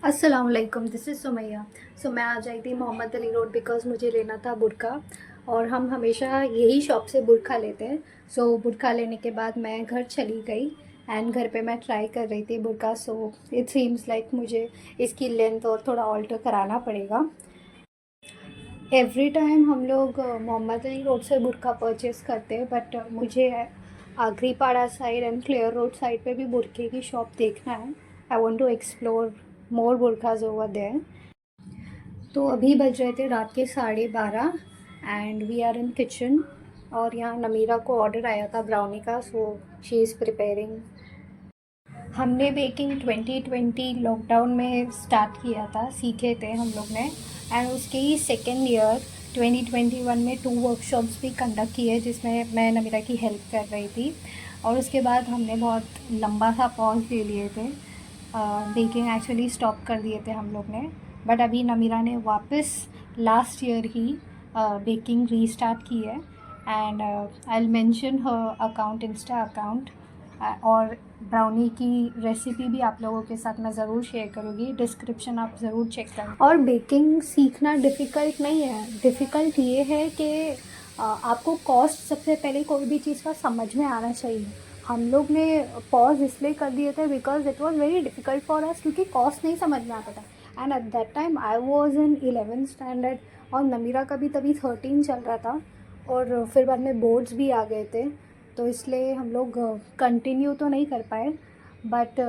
अस्सलाम वालेकुम, this is Sumaiya. मैं आज आई थी मोहम्मद अली रोड बिकॉज़ मुझे लेना था बुर्का। और हम हमेशा यही शॉप से बुर्का लेते हैं। बुर्का लेने के बाद मैं घर चली गई एंड घर पे मैं ट्राई कर रही थी बुर्का। इट सीम्स लाइक मुझे इसकी लेंथ और थोड़ा ऑल्टर कराना पड़ेगा। एवरी टाइम हम लोग मोहम्मद अली रोड से बुर्का परचेज़ करते हैं, बट मुझे Agripada side and clear road side पे भी बुरके की शॉप देखना है। I want to explore more burqas over there. तो अभी बज रहे थे रात के 12:30 and we are in kitchen. और यहाँ नमीरा को ऑर्डर आया था ब्राउनी का, सो शी इज़ प्रिपेयरिंग। हमने बेकिंग 2020 लॉकडाउन में स्टार्ट किया था, सीखे थे हम लोग ने। एंड उसके ही सेकेंड ईयर 2021 में 2 वर्कशॉप्स भी कंडक्ट किए जिसमें मैं नमीरा की हेल्प कर रही थी। और उसके बाद हमने बहुत लंबा सा पॉज ले लिए थे। बेकिंग एक्चुअली स्टॉप कर दिए थे हम लोग ने। बट अभी नमीरा ने वापस लास्ट ईयर ही बेकिंग रीस्टार्ट की है। And I will mention her account, Insta account. और ब्राउनी की रेसिपी भी आप लोगों के साथ मैं ज़रूर शेयर करूँगी, डिस्क्रिप्शन आप ज़रूर चेक करें। और बेकिंग सीखना डिफ़िकल्ट नहीं है, डिफ़िकल्ट ये है कि आपको कॉस्ट सबसे पहले कोई भी चीज़ का समझ में आना चाहिए। हम लोग ने पॉज इसलिए कर दिए थे because it was very difficult for us, क्योंकि कॉस्ट नहीं समझ में आता था। And at that time I was in 11th standard और नमीरा का भी तभी 13 चल रहा था। और फिर बाद में बोर्ड्स भी आ गए थे, तो इसलिए हम लोग कंटिन्यू तो नहीं कर पाए। बट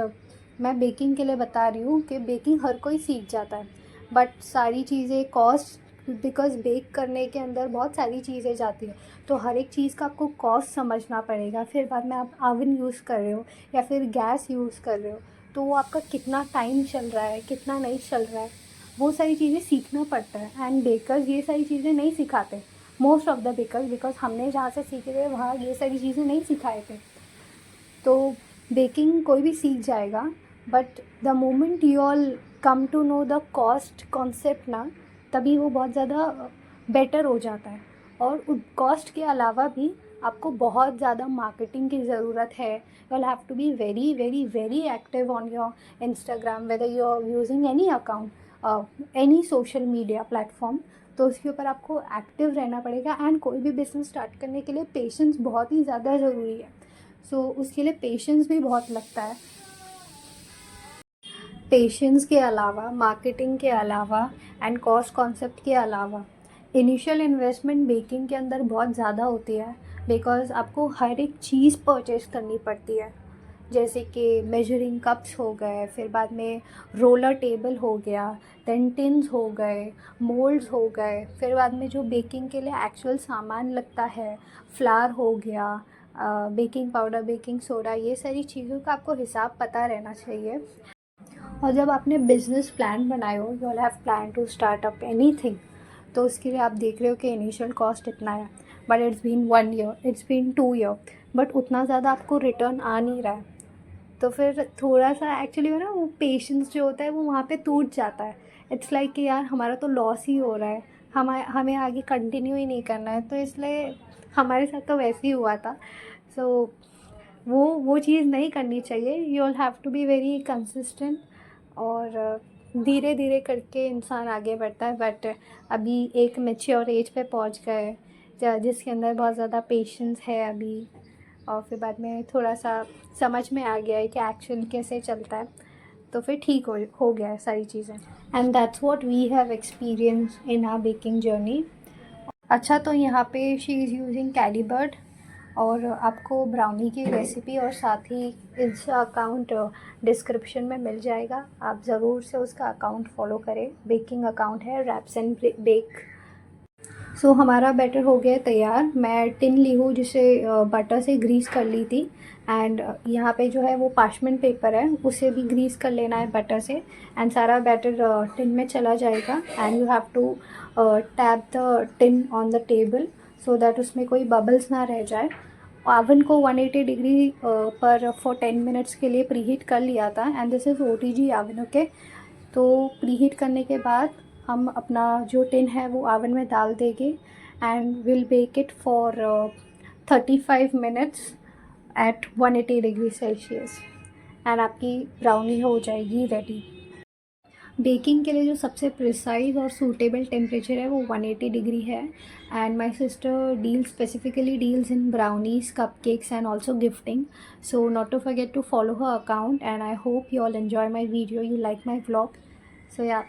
मैं बेकिंग के लिए बता रही हूँ कि बेकिंग हर कोई सीख जाता है, बट सारी चीज़ें कॉस्ट, बिकॉज़ बेक करने के अंदर बहुत सारी चीज़ें जाती है, तो हर एक चीज़ का आपको कॉस्ट समझना पड़ेगा। फिर बाद में आप ओवन यूज़ कर रहे हो या फिर गैस यूज़ कर रहे हो, तो वो आपका कितना टाइम चल रहा है, कितना नहीं चल रहा है, वो सारी चीज़ें सीखना पड़ता है। एंड बेकर्स ये सारी चीज़ें नहीं सिखाते, most of the bakers, because हमने जहाँ से सीखे थे वहाँ ये सारी चीज़ें नहीं सिखाए थे। तो बेकिंग कोई भी सीख जाएगा, but the moment you all come to know the cost concept ना, तभी वो बहुत ज़्यादा बेटर हो जाता है। और कॉस्ट के अलावा भी आपको बहुत ज़्यादा मार्केटिंग की ज़रूरत है। You will have to be very very very active on your Instagram, whether you are using any account, any social media platform. तो उसके ऊपर आपको एक्टिव रहना पड़ेगा। एंड कोई भी बिज़नेस स्टार्ट करने के लिए पेशेंस बहुत ही ज़्यादा ज़रूरी है। उसके लिए पेशेंस भी बहुत लगता है। पेशेंस के अलावा, मार्केटिंग के अलावा एंड कॉस्ट कॉन्सेप्ट के अलावा, इनिशियल इन्वेस्टमेंट बेकिंग के अंदर बहुत ज़्यादा होती है, बिकॉज़ आपको हर एक चीज़ परचेज़ करनी पड़ती है। जैसे कि मेजरिंग कप्स हो गए, फिर बाद में रोलर टेबल हो गया, देन टिन्स हो गए, मोल्ड्स हो गए, फिर बाद में जो बेकिंग के लिए एक्चुअल सामान लगता है, फ्लावर हो गया, बेकिंग पाउडर, बेकिंग सोडा, ये सारी चीज़ों का आपको हिसाब पता रहना चाहिए। और जब आपने बिज़नेस प्लान बनाए हो, you will have plan to start up anything, तो उसके लिए आप देख रहे हो कि इनिशियल कॉस्ट इतना है, but it's been 1 year, it's been 2 year, but उतना ज़्यादा आपको रिटर्न आ नहीं रहा है। तो फिर थोड़ा सा एक्चुअली ना वो पेशेंस जो होता है वो वहाँ पे टूट जाता है। इट्स लाइक कि यार हमारा तो लॉस ही हो रहा है, हमें आगे कंटिन्यू ही नहीं करना है। तो इसलिए हमारे साथ तो वैसे ही हुआ था। सो वो चीज़ नहीं करनी चाहिए। You will have to be very consistent. और धीरे धीरे करके इंसान आगे बढ़ता है। बट अभी एक मैच्योर एज पे पहुंच गए जिसके अंदर बहुत ज़्यादा पेशेंस है अभी। और फिर बाद में थोड़ा सा समझ में आ गया है कि एक्चुअल कैसे चलता है, तो फिर ठीक हो गया है सारी चीज़ें। And that's what we have experience in our baking journey. अच्छा, तो यहाँ पे शी इज़ यूजिंग कैलीबर्ड। और आपको ब्राउनी की रेसिपी और साथ ही इंस्टा अकाउंट डिस्क्रिप्शन में मिल जाएगा, आप ज़रूर से उसका अकाउंट फॉलो करें। बेकिंग अकाउंट है रैप्स एंड बेक। हमारा बैटर हो गया तैयार। मैं टिन ली हूँ जिसे बटर से ग्रीस कर ली थी। एंड यहाँ पे जो है वो पार्चमेंट पेपर है, उसे भी ग्रीस कर लेना है बटर से। एंड सारा बैटर टिन में चला जाएगा। And you have to tap the tin on the table so that उसमें कोई बबल्स ना रह जाए। ओवन को 180 डिग्री पर फॉर 10 मिनट्स के लिए प्रीहीट कर लिया था। And this is OTG oven, okay. तो प्रीहीट करने के बाद हम अपना जो टिन है वो ओवन में डाल देंगे and will bake it for 35 minutes at 180 degree Celsius. And आपकी ब्राउनी हो जाएगी रेडी। बेकिंग के लिए जो सबसे प्रिसाइज और सूटेबल टेम्परेचर है वो 180 डिग्री है. And my sister specifically deals in brownies, cup cakes and also gifting. So not to forget to follow her account, and I hope you all enjoy my video, you like my vlog. So yeah,